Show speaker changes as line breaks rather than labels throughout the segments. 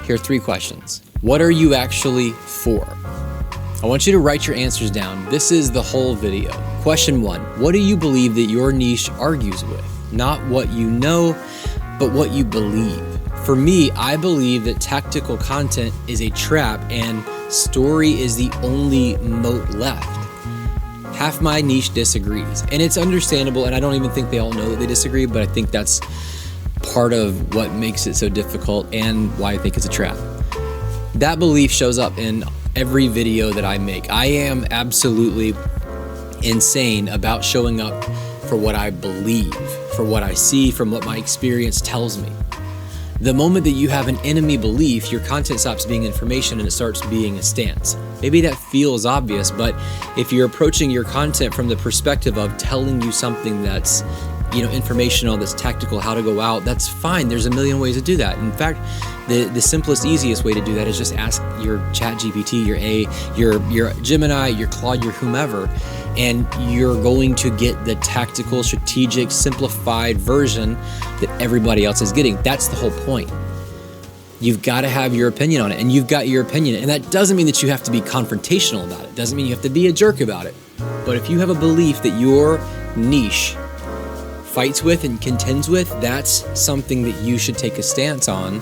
Here are 3 questions. What are you actually for? I want you to write your answers down. This is the whole video. Question 1, what do you believe that your niche argues with? Not what you know, but what you believe. For me, I believe that tactical content is a trap and story is the only moat left. Half my niche disagrees, and it's understandable, and I don't even think they all know that they disagree, but I think that's part of what makes it so difficult and why I think it's a trap. That belief shows up in every video that I make. I am absolutely insane about showing up for what I believe, for what I see, from what my experience tells me. The moment that you have an enemy belief, your content stops being information and it starts being a stance. Maybe that feels obvious, but if you're approaching your content from the perspective of telling you something that's, informational, that's tactical, how to go out, that's fine. There's a million ways to do that. In fact, the simplest, easiest way to do that is just ask your ChatGPT, your Gemini, your Claude, your whomever, and you're going to get the tactical, strategic, simplified version that everybody else is getting. That's the whole point. You've got to have your opinion on it, and you've got your opinion. And that doesn't mean that you have to be confrontational about it. Doesn't mean you have to be a jerk about it. But if you have a belief that your niche fights with and contends with, that's something that you should take a stance on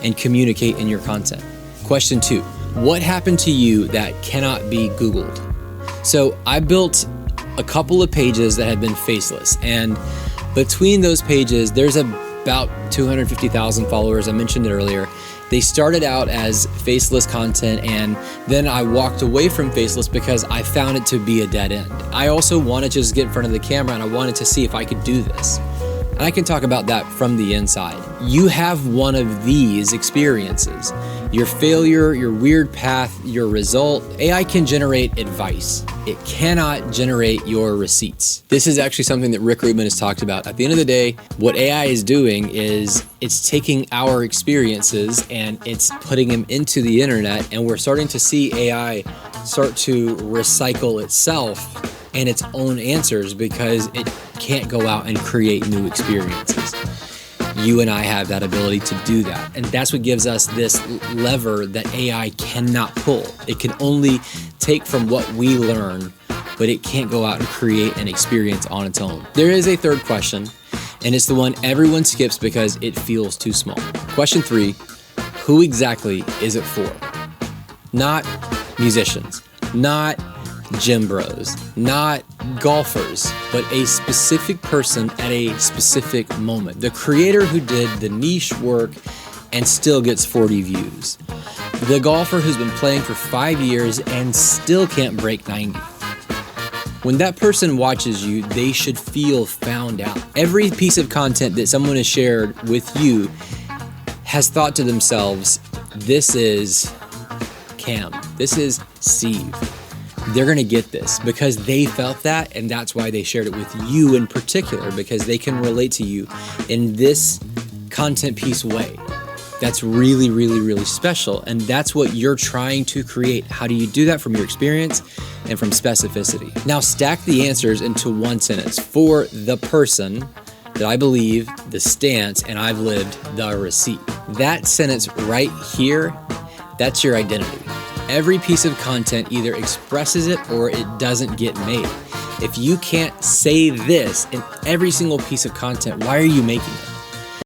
and communicate in your content. Question 2, what happened to you that cannot be Googled? So I built a couple of pages that had been faceless, and between those pages, there's about 250,000 followers. I mentioned it earlier. They started out as faceless content, and then I walked away from faceless because I found it to be a dead end. I also wanted to just get in front of the camera, and I wanted to see if I could do this. And I can talk about that from the inside. You have one of these experiences. Your failure, your weird path, your result. AI can generate advice. It cannot generate your receipts. This is actually something that Rick Rubin has talked about. At the end of the day, what AI is doing is it's taking our experiences and it's putting them into the internet, and we're starting to see AI start to recycle itself and its own answers because it can't go out and create new experiences. You and I have that ability to do that. And that's what gives us this lever that AI cannot pull. It can only take from what we learn, but it can't go out and create an experience on its own. There is a third question, and it's the one everyone skips because it feels too small. Question 3, who exactly is it for? Not musicians, not gym bros, not golfers, but a specific person at a specific moment. The creator who did the niche work and still gets 40 views. The golfer who's been playing for 5 years and still can't break 90. When that person watches you, they should feel found out. Every piece of content that someone has shared with you has thought to themselves, this is Cam, this is Steve. They're gonna get this because they felt that, and that's why they shared it with you in particular, because they can relate to you in this content piece way. That's really, really, really special, and that's what you're trying to create. How do you do that? From your experience and from specificity. Now stack the answers into one sentence. For the person that I believe, the stance, and I've lived the receipt. That sentence right here, that's your identity. Every piece of content either expresses it or it doesn't get made. If you can't say this in every single piece of content, why are you making it?